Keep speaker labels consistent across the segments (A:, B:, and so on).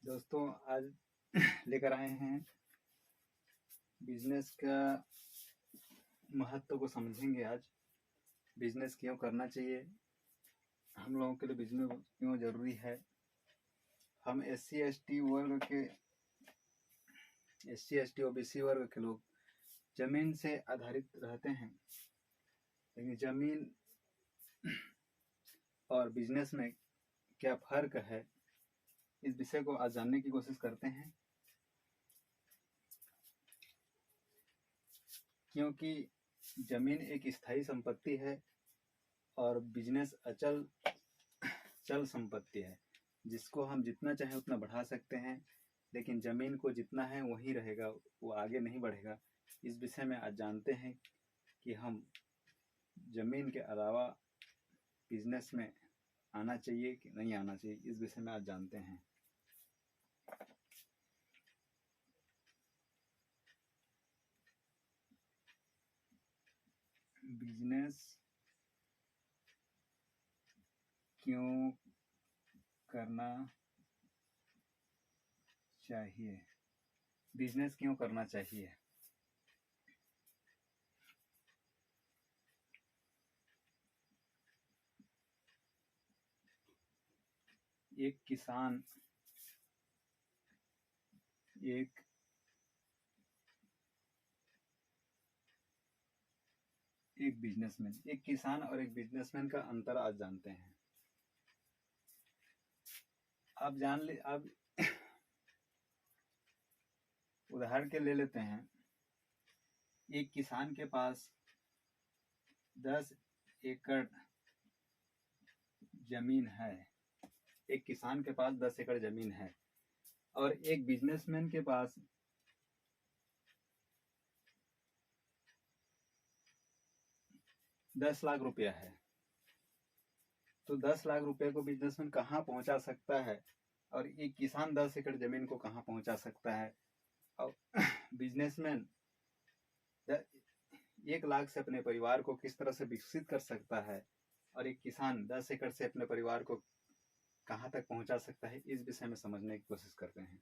A: दोस्तों आज लेकर आए हैं बिजनेस का महत्व को समझेंगे। आज बिजनेस क्यों करना चाहिए, हम लोगों के लिए बिजनेस क्यों ज़रूरी है। हम SC ST वर्ग के SC ST OBC वर्ग के लोग ज़मीन से आधारित रहते हैं, लेकिन ज़मीन और बिजनेस में क्या फ़र्क है, इस विषय को आज जानने की कोशिश करते हैं। क्योंकि ज़मीन एक स्थायी संपत्ति है और बिजनेस चल संपत्ति है, जिसको हम जितना चाहे उतना बढ़ा सकते हैं, लेकिन ज़मीन को जितना है वही रहेगा, वो आगे नहीं बढ़ेगा। इस विषय में आज जानते हैं कि हम ज़मीन के अलावा बिजनेस में आना चाहिए कि नहीं आना चाहिए, इस विषय में आज जानते हैं। बिजनेस क्यों करना चाहिए, बिजनेस क्यों करना चाहिए। एक किसान एक बिजनेसमैन, एक किसान और एक बिजनेसमैन का अंतर आज जानते हैं। आप जान ले, आप उदाहरण के ले लेते हैं। एक किसान के पास 10 एकड़ जमीन है, एक किसान के पास 10 एकड़ जमीन है और एक बिजनेसमैन के पास 10 लाख रुपया है। तो 10 लाख रुपए को बिजनेसमैन कहाँ पहुंचा सकता है और एक किसान 10 एकड़ जमीन को कहाँ पहुंचा सकता है। और बिजनेसमैन 1 लाख से अपने परिवार को किस तरह से विकसित कर सकता है और एक किसान 10 एकड़ से अपने परिवार को कहाँ तक पहुंचा सकता है, इस विषय में समझने की कोशिश करते हैं।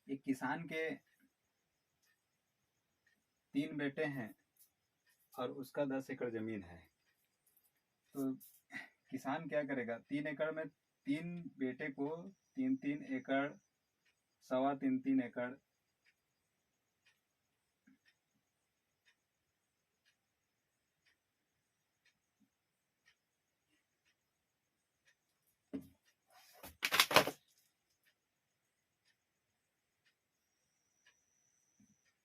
A: एक किसान के 3 बेटे हैं और उसका 10 एकड़ जमीन है। तो किसान क्या करेगा, 3 एकड़ में 3 बेटे को 3-3 एकड़, 3.25-3 एकड़,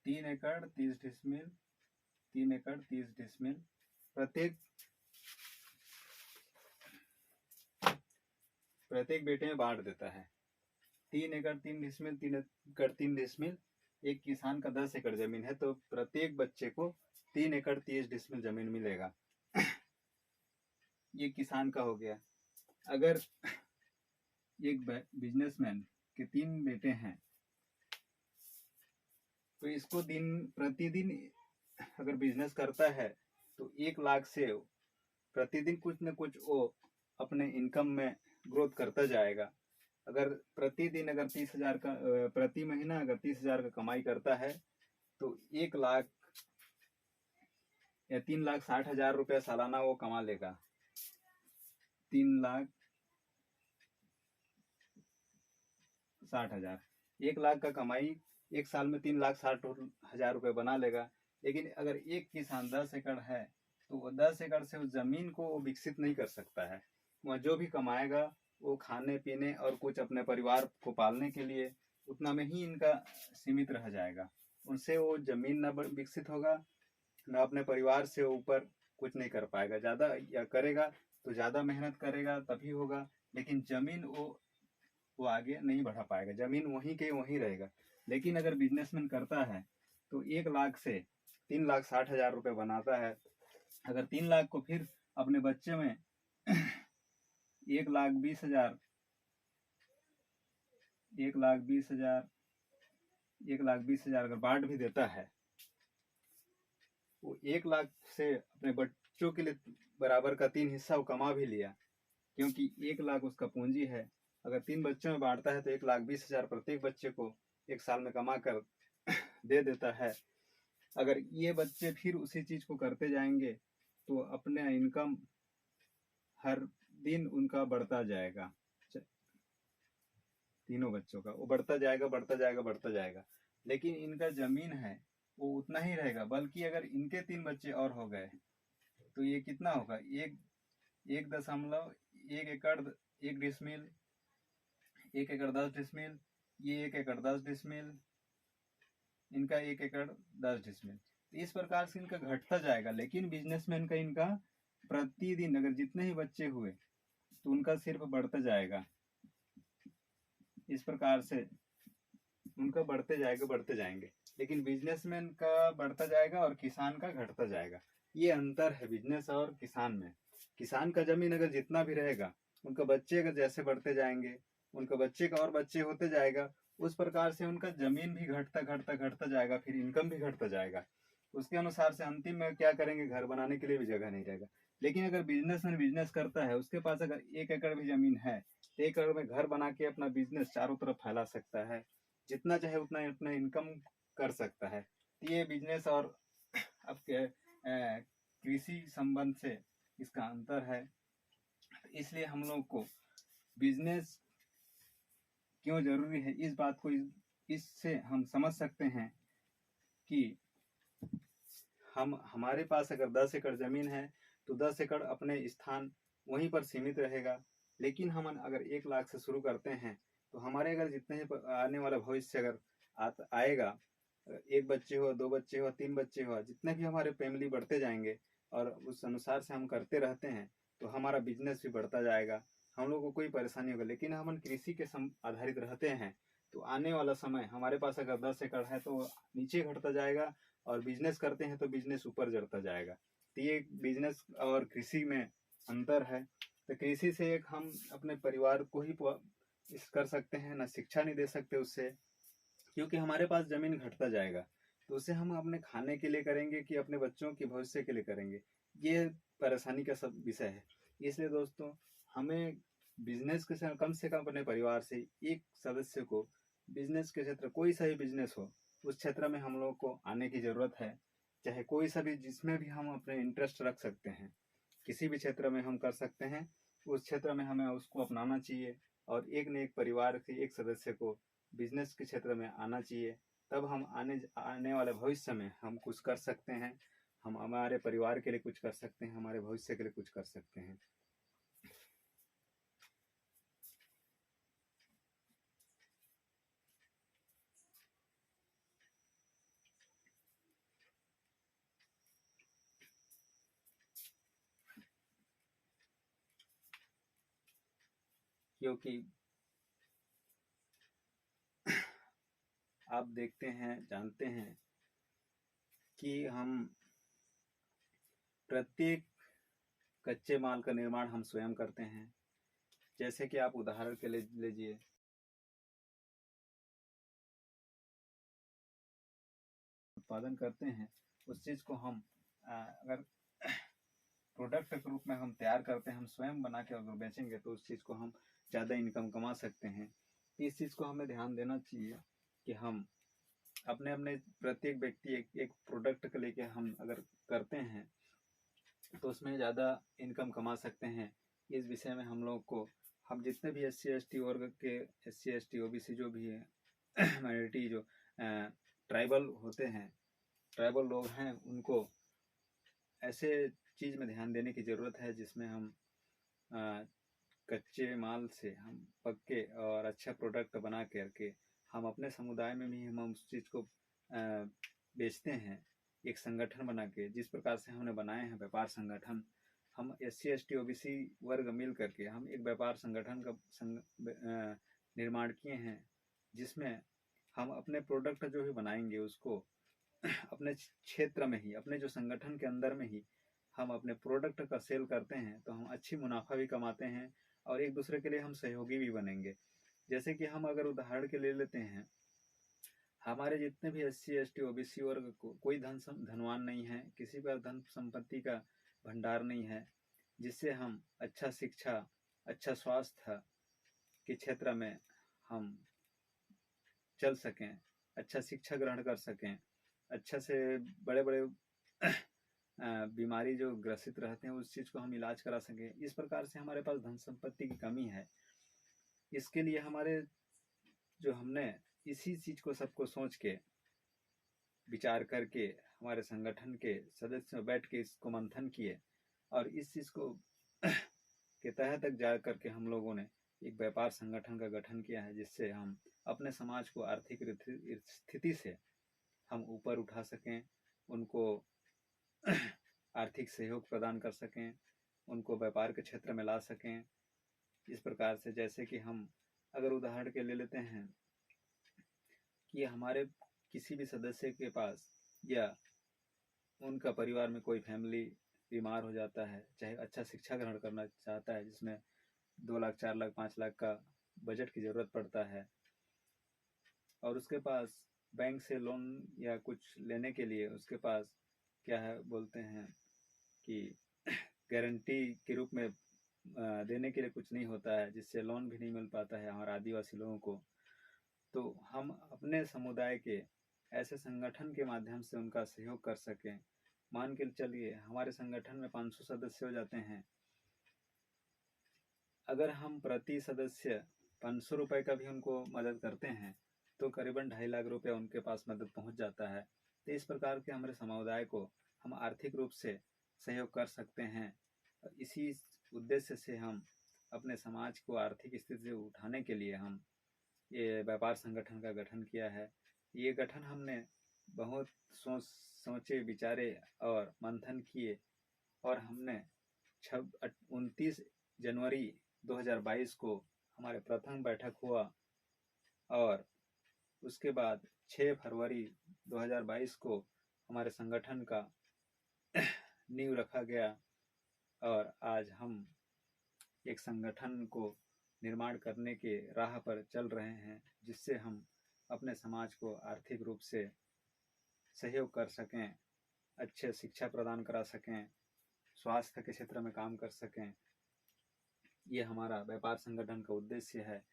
A: तीन एकड़ 30 डिसमिल, 3 एकड़ 30 डिसमिल प्रत्येक बेटे में बांट देता है। 3 एकड़ 3 डिसमिल, 3 एकड़ 3 डिसमिल। एक किसान का 10 एकड़ जमीन है तो प्रत्येक बच्चे को 3 एकड़ 30 डिसमिल जमीन मिलेगा। ये किसान का हो गया। अगर एक बिजनेसमैन के 3 बेटे हैं तो इसको प्रतिदिन अगर बिजनेस करता है तो 1 लाख से प्रतिदिन कुछ न कुछ वो अपने इनकम में ग्रोथ करता जाएगा। अगर प्रतिदिन अगर 30,000 का प्रति महीना अगर 30,000 का कमाई करता है तो 1 लाख या 3,60,000 रुपया सालाना वो कमा लेगा। 3,60,000, 1 लाख का कमाई एक साल में 3,60,000 रुपये बना लेगा। लेकिन अगर एक किसान 10 एकड़ है तो वो 10 एकड़ से उस जमीन को वो विकसित नहीं कर सकता है। वह जो भी कमाएगा वो खाने पीने और कुछ अपने परिवार को पालने के लिए उतना में ही इनका सीमित रह जाएगा। उनसे वो जमीन न विकसित होगा, न अपने परिवार से ऊपर कुछ नहीं कर पाएगा। ज़्यादा या करेगा तो ज़्यादा मेहनत करेगा तभी होगा, लेकिन जमीन वो आगे नहीं बढ़ा पाएगा, जमीन वहीं के वहीं रहेगा। लेकिन अगर बिजनेसमैन करता है तो 1 लाख से 3,60,000 रुपये बनाता है। अगर 3 लाख को फिर अपने बच्चे में 1,20,000 अगर बांट भी देता है, वो 1 लाख से अपने बच्चों के लिए बराबर का 3 हिस्सा वो कमा भी लिया, क्योंकि 1 लाख उसका पूंजी है अगर 3 बच्चों में बांटता है तो 1,20,000 प्रत्येक बच्चे को एक साल में कमा कर दे देता है। अगर ये बच्चे फिर उसी चीज को करते जाएंगे तो अपने इनकम हर दिन उनका बढ़ता जाएगा, तीनों बच्चों का वो बढ़ता जाएगा बढ़ता जाएगा बढ़ता जाएगा। लेकिन इनका जमीन है वो उतना ही रहेगा, बल्कि अगर इनके 3 बच्चे और हो गए तो ये कितना होगा, 1.1 एकड़ 1 डिसमिल, 1 एकड़ 10 डिसमिल, ये 1 एकड़ 10 डिसमिल, इनका 1 एकड़ 10 डिसमिल। इस प्रकार से इनका घटता जाएगा। लेकिन बिजनेसमैन का इनका प्रतिदिन अगर जितने ही बच्चे हुए तो उनका सिर्फ बढ़ता जाएगा। इस प्रकार से उनका बढ़ते जाएगा बढ़ते जाएंगे। लेकिन बिजनेसमैन का बढ़ता जाएगा और किसान का घटता जाएगा। ये अंतर है बिजनेस और किसान में। किसान का जमीन अगर जितना भी रहेगा, उनका बच्चे अगर जैसे बढ़ते जाएंगे, उनका बच्चे का और बच्चे होते जाएगा, उस प्रकार से उनका जमीन भी घटता घटता घटता जाएगा, फिर इनकम भी घटता जाएगा। उसके अनुसार से अंतिम में क्या करेंगे, घर बनाने के लिए भी जगह नहीं रहेगा। लेकिन अगर बिजनेसमैन बिजनेस करता है, उसके पास अगर 1 एकड़ भी जमीन है तो 1 एकड़ में घर बना के अपना बिजनेस चारों तरफ फैला सकता है, जितना चाहे उतना अपना इनकम कर सकता है। ये बिजनेस और आपके कृषि संबंध से इसका अंतर है। इसलिए हम लोग को बिजनेस क्यों जरूरी है, इस बात को इससे हम समझ सकते हैं कि हमारे पास अगर 10 एकड़ जमीन है तो 10 एकड़ अपने स्थान वहीं पर सीमित रहेगा। लेकिन हम अगर 1 लाख से शुरू करते हैं तो हमारे अगर जितने आने वाला भविष्य अगर आएगा, 1 बच्चे हो, 2 बच्चे हो, 3 बच्चे हो, जितने भी हमारे फैमिली बढ़ते जाएंगे और उस अनुसार से हम करते रहते हैं तो हमारा बिजनेस भी बढ़ता जाएगा, हम लोग को कोई परेशानी होगा। लेकिन हम कृषि के आधारित रहते हैं तो आने वाला समय हमारे पास अगर 10 एकड़ है तो नीचे घटता जाएगा, और बिजनेस करते हैं तो बिजनेस ऊपर चढ़ता जाएगा। तो ये बिजनेस और कृषि में अंतर है। तो कृषि से एक हम अपने परिवार को ही इस कर सकते हैं ना, शिक्षा नहीं दे सकते उससे, क्योंकि हमारे पास जमीन घटता जाएगा। तो उसे हम अपने खाने के लिए करेंगे कि अपने बच्चों के भविष्य के लिए करेंगे, ये परेशानी का सब विषय है। इसलिए दोस्तों, हमें बिजनेस के कम से कम अपने परिवार से एक सदस्य को बिजनेस के क्षेत्र, कोई सा भी बिजनेस हो, उस क्षेत्र में हम लोग को आने की जरूरत है। चाहे कोई सा भी, जिसमें भी हम अपने इंटरेस्ट रख सकते हैं, किसी भी क्षेत्र में हम कर सकते हैं, उस क्षेत्र में हमें उसको अपनाना चाहिए। और एक न एक परिवार के एक सदस्य को बिजनेस के क्षेत्र में आना चाहिए, तब हम आने वाले भविष्य में हम कुछ कर सकते हैं, हम हमारे परिवार के लिए कुछ कर सकते हैं, हमारे भविष्य के लिए कुछ कर सकते हैं। क्योंकि आप देखते हैं, जानते हैं कि हम प्रत्येक कच्चे माल का निर्माण हम स्वयं करते हैं। जैसे कि आप उदाहरण के लिए लीजिए, उत्पादन करते हैं, उस चीज को हम अगर प्रोडक्ट के रूप में हम तैयार करते हैं, हम स्वयं बना के अगर बेचेंगे तो उस चीज को हम ज़्यादा इनकम कमा सकते हैं। इस चीज को हमें ध्यान देना चाहिए कि हम अपने अपने प्रत्येक व्यक्ति एक प्रोडक्ट को लेके हम अगर करते हैं तो उसमें ज़्यादा इनकम कमा सकते हैं। इस विषय में हम लोग को, हम जितने भी SC ST वर्ग के, SC ST OBC जो भी है माइनॉरिटी, जो ट्राइबल होते हैं, ट्राइबल लोग हैं, उनको ऐसे चीज़ में ध्यान देने की ज़रूरत है जिसमें हम कच्चे माल से हम पक्के और अच्छा प्रोडक्ट बना करके हम अपने समुदाय में भी हम उस चीज़ को बेचते हैं, एक संगठन बना के। जिस प्रकार से हमने बनाए हैं व्यापार संगठन, हम SC ST OBC वर्ग मिल करके हम एक व्यापार संगठन का निर्माण किए हैं, जिसमें हम अपने प्रोडक्ट जो भी बनाएंगे उसको अपने क्षेत्र में ही, अपने जो संगठन के अंदर में ही हम अपने प्रोडक्ट का सेल करते हैं, तो हम अच्छी मुनाफा भी कमाते हैं और एक दूसरे के लिए हम सहयोगी भी बनेंगे। जैसे कि हम अगर उदाहरण के ले लेते हैं, हमारे जितने भी SC ST OBC वर्ग को कोई धनवान नहीं है, किसी पर धन संपत्ति का भंडार नहीं है, जिससे हम अच्छा शिक्षा, अच्छा स्वास्थ्य के क्षेत्र में हम चल सकें, अच्छा शिक्षा ग्रहण कर सकें, अच्छा से बड़े बड़े बीमारी जो ग्रसित रहते हैं उस चीज़ को हम इलाज करा सकें। इस प्रकार से हमारे पास धन संपत्ति की कमी है। इसके लिए हमारे जो हमने इसी चीज़ को सबको सोच के विचार करके हमारे संगठन के सदस्य बैठ के इसको मंथन किए और इस चीज़ को के तहत तक जा करके हम लोगों ने एक व्यापार संगठन का गठन किया है, जिससे हम अपने समाज को आर्थिक स्थिति से हम ऊपर उठा सकें, उनको आर्थिक सहयोग प्रदान कर सकें, उनको व्यापार के क्षेत्र में ला सकें। इस प्रकार से जैसे कि हम अगर उदाहरण के ले लेते हैं कि हमारे किसी भी सदस्य के पास या उनका परिवार में कोई फैमिली बीमार हो जाता है, चाहे अच्छा शिक्षा ग्रहण करना चाहता है जिसमें 2 लाख 4 लाख 5 लाख का बजट की ज़रूरत पड़ता है और उसके पास बैंक से लोन या कुछ लेने के लिए उसके पास क्या है बोलते हैं कि गारंटी के रूप में देने के लिए कुछ नहीं होता है, जिससे लोन भी नहीं मिल पाता है हमारे आदिवासी लोगों को। तो हम अपने समुदाय के ऐसे संगठन के माध्यम से उनका सहयोग कर सकें। मान के चलिए हमारे संगठन में 500 सदस्य हो जाते हैं, अगर हम प्रति सदस्य 500 रुपये का भी उनको मदद करते हैं तो करीबन 2.5 लाख रुपये उनके पास मदद पहुंच जाता है। तो इस प्रकार के हमारे समुदाय को हम आर्थिक रूप से सहयोग कर सकते हैं। इसी उद्देश्य से हम अपने समाज को आर्थिक स्थिति से उठाने के लिए हम ये व्यापार संगठन का गठन किया है। ये गठन हमने बहुत सोचे विचारे और मंथन किए और हमने 29 जनवरी 2022 को हमारे प्रथम बैठक हुआ और उसके बाद 6 फरवरी 2022 को हमारे संगठन का नींव रखा गया और आज हम एक संगठन को निर्माण करने के राह पर चल रहे हैं, जिससे हम अपने समाज को आर्थिक रूप से सहयोग कर सकें, अच्छे शिक्षा प्रदान करा सकें, स्वास्थ्य के क्षेत्र में काम कर सकें। ये हमारा व्यापार संगठन का उद्देश्य है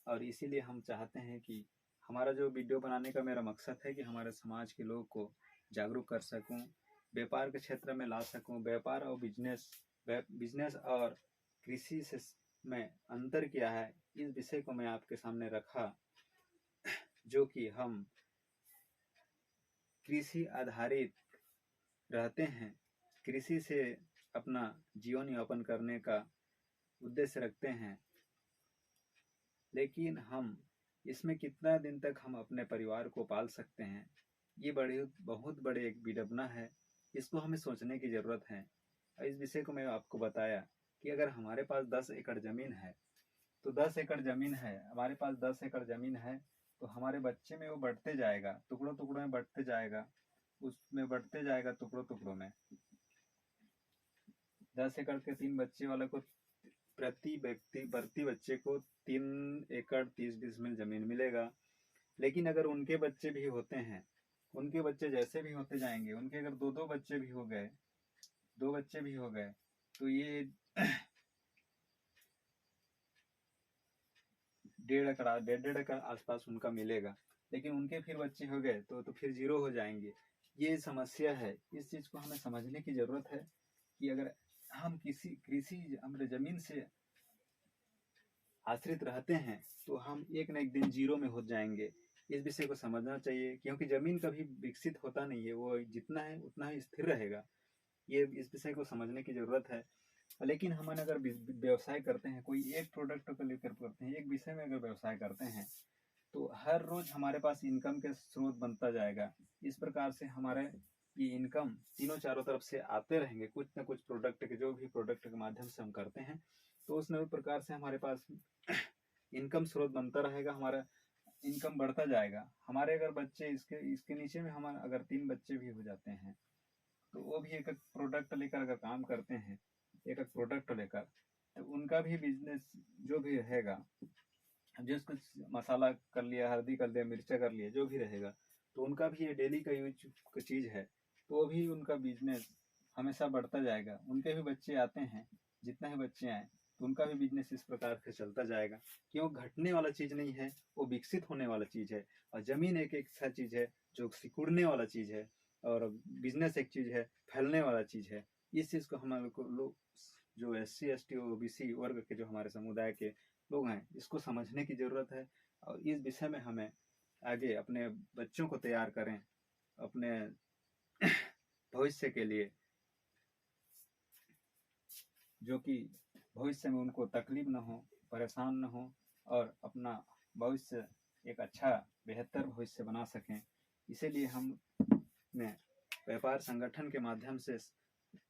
A: और इसीलिए हम चाहते हैं कि हमारा जो वीडियो बनाने का मेरा मकसद है कि हमारे समाज के लोग को जागरूक कर सकूं, व्यापार के क्षेत्र में ला सकूं। व्यापार और बिजनेस और कृषि से में अंतर क्या है, इस विषय को मैं आपके सामने रखा, जो कि हम कृषि आधारित रहते हैं, कृषि से अपना जीवन यापन करने का उद्देश्य रखते हैं, लेकिन हम इसमें कितना दिन तक हम अपने परिवार को पाल सकते हैं, ये बहुत बड़े एक विडंबना है। इसको हमें सोचने की ज़रूरत है। इस विषय को मैं आपको बताया कि अगर हमारे पास 10 एकड़ ज़मीन है तो 10 एकड़ ज़मीन है, हमारे पास 10 एकड़ ज़मीन है तो हमारे बच्चे में वो बढ़ते जाएगा, टुकड़ों टुकड़ों में बढ़ते जाएगा, उसमें बढ़ते जाएगा टुकड़ों टुकड़ों में। 10 एकड़ के 3 बच्चे वाले को प्रति बच्चे को 3 एकड़ 30 डिसमिल जमीन मिलेगा। लेकिन अगर उनके बच्चे भी होते हैं, उनके बच्चे जैसे भी होते जाएंगे, उनके अगर 2 बच्चे भी हो गए, 2 बच्चे भी हो गए तो ये 1.5 एकड़ आसपास उनका मिलेगा। लेकिन उनके फिर बच्चे हो गए तो फिर 0 हो जाएंगे। ये समस्या है। इस चीज़ को हमें समझने की ज़रूरत है कि अगर हम कृषि हमारे ज़मीन से आश्रित रहते हैं तो हम एक न एक दिन 0 में हो जाएंगे। इस विषय को समझना चाहिए, क्योंकि ज़मीन कभी विकसित होता नहीं है, वो जितना है उतना ही स्थिर रहेगा। ये इस विषय को समझने की ज़रूरत है। लेकिन हम अगर व्यवसाय करते हैं, कोई एक प्रोडक्ट को लेकर करते हैं, एक विषय में अगर व्यवसाय करते हैं तो हर रोज हमारे पास इनकम के स्रोत बनता जाएगा। इस प्रकार से हमारे ये इनकम तीनों चारों तरफ से आते रहेंगे, कुछ ना कुछ प्रोडक्ट के, जो भी प्रोडक्ट के माध्यम से हम करते हैं तो उस नए प्रकार से हमारे पास इनकम स्रोत बनता रहेगा, हमारा इनकम बढ़ता जाएगा। हमारे अगर बच्चे इसके नीचे में हमारे अगर 3 बच्चे भी हो जाते हैं तो वो भी एक एक प्रोडक्ट लेकर अगर काम करते हैं, एक एक प्रोडक्ट लेकर, तो उनका भी बिजनेस जो भी रहेगा, जिस कुछ मसाला कर लिया, हल्दी कर लिया, मिर्चा कर लिया, जो भी रहेगा, तो उनका भी ये डेली का यूज की चीज़ है, तो वो भी उनका बिजनेस हमेशा बढ़ता जाएगा। उनके भी बच्चे आते हैं, जितना ही बच्चे आए तो उनका भी बिजनेस इस प्रकार से चलता जाएगा। क्यों घटने वाला चीज नहीं है, वो विकसित होने वाला चीज है। और जमीन एक ऐसा चीज है जो सिकुड़ने वाला चीज है, और बिजनेस एक चीज है फैलने वाला चीज है। इस चीज को हमारे को लोग जो SC ST OBC वर्ग के जो हमारे समुदाय के लोग हैं, इसको समझने की जरूरत है। और इस विषय में हमें आगे अपने बच्चों को तैयार करें अपने भविष्य के लिए, जो कि भविष्य में उनको तकलीफ न हो, परेशान न हो, और अपना भविष्य एक अच्छा बेहतर भविष्य बना सकें। इसीलिए हम ने व्यापार संगठन के माध्यम से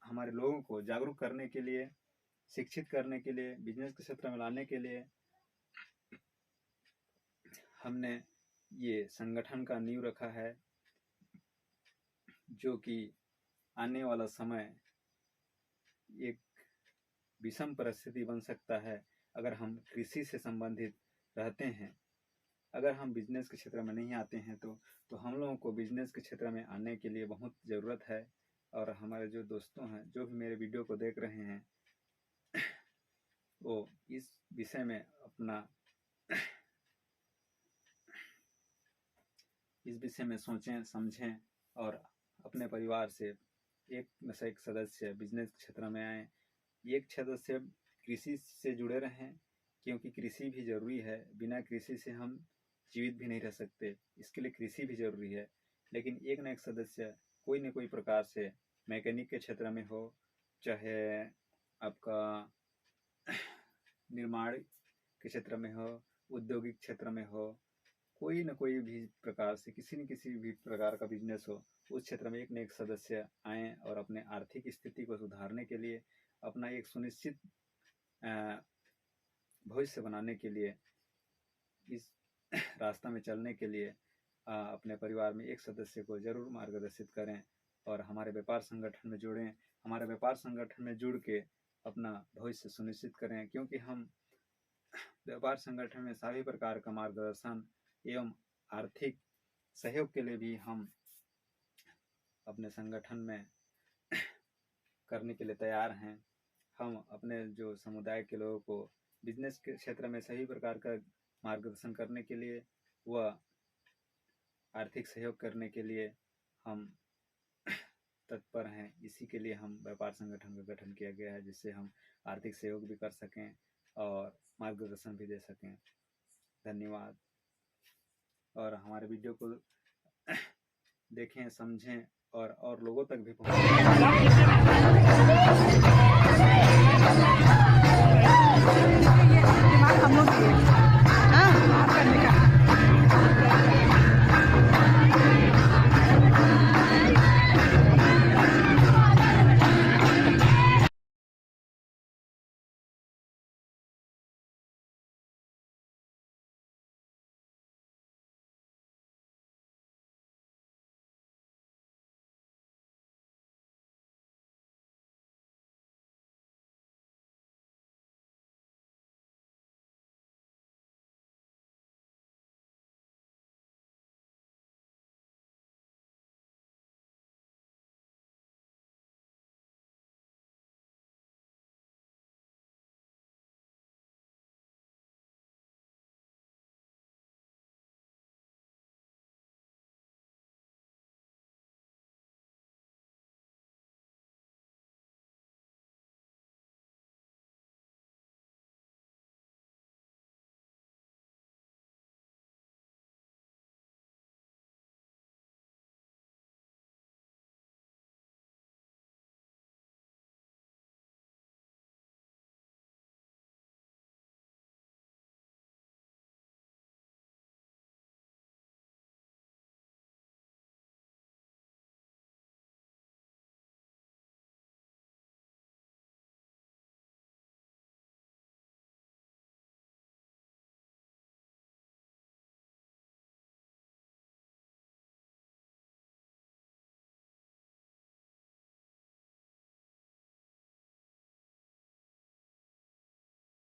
A: हमारे लोगों को जागरूक करने के लिए, शिक्षित करने के लिए, बिजनेस के क्षेत्र में लाने के लिए हमने ये संगठन का नींव रखा है, जो कि आने वाला समय एक विषम परिस्थिति बन सकता है अगर हम कृषि से संबंधित रहते हैं। अगर हम बिजनेस के क्षेत्र में नहीं आते हैं तो हम लोगों को बिजनेस के क्षेत्र में आने के लिए बहुत ज़रूरत है। और हमारे जो दोस्तों हैं, जो भी मेरे वीडियो को देख रहे हैं, वो इस विषय में अपना इस विषय में सोचें, समझें, और अपने परिवार से एक सदस्य बिजनेस क्षेत्र में आए। एक सदस्य कृषि से जुड़े रहें, क्योंकि कृषि भी जरूरी है। बिना कृषि से हम जीवित भी नहीं रह सकते, इसके लिए कृषि भी जरूरी है। लेकिन एक न एक सदस्य कोई न कोई प्रकार से मैकेनिक के क्षेत्र में हो, चाहे आपका निर्माण के क्षेत्र में हो, औद्योगिक क्षेत्र में हो, कोई न कोई भी प्रकार से किसी न किसी भी प्रकार का बिजनेस हो, उस क्षेत्र में एक न एक सदस्य आए और अपने आर्थिक स्थिति को सुधारने के लिए, अपना एक सुनिश्चित भविष्य बनाने के लिए, इस रास्ता में चलने के लिए अपने परिवार में एक सदस्य को जरूर मार्गदर्शित करें और हमारे व्यापार संगठन में जुड़ें। हमारे व्यापार संगठन में जुड़ के अपना भविष्य सुनिश्चित करें, क्योंकि हम व्यापार संगठन में सभी प्रकार का मार्गदर्शन एवं आर्थिक सहयोग के लिए भी हम अपने संगठन में करने के लिए तैयार हैं। हम अपने जो समुदाय के लोगों को बिजनेस के क्षेत्र में सभी प्रकार का मार्गदर्शन करने के लिए व आर्थिक सहयोग करने के लिए हम तत्पर हैं। इसी के लिए हम व्यापार संगठन का गठन किया गया है, जिससे हम आर्थिक सहयोग भी कर सकें और मार्गदर्शन भी दे सकें। धन्यवाद। और हमारे वीडियो को देखें, समझें और लोगों तक भी पहुंचाएं।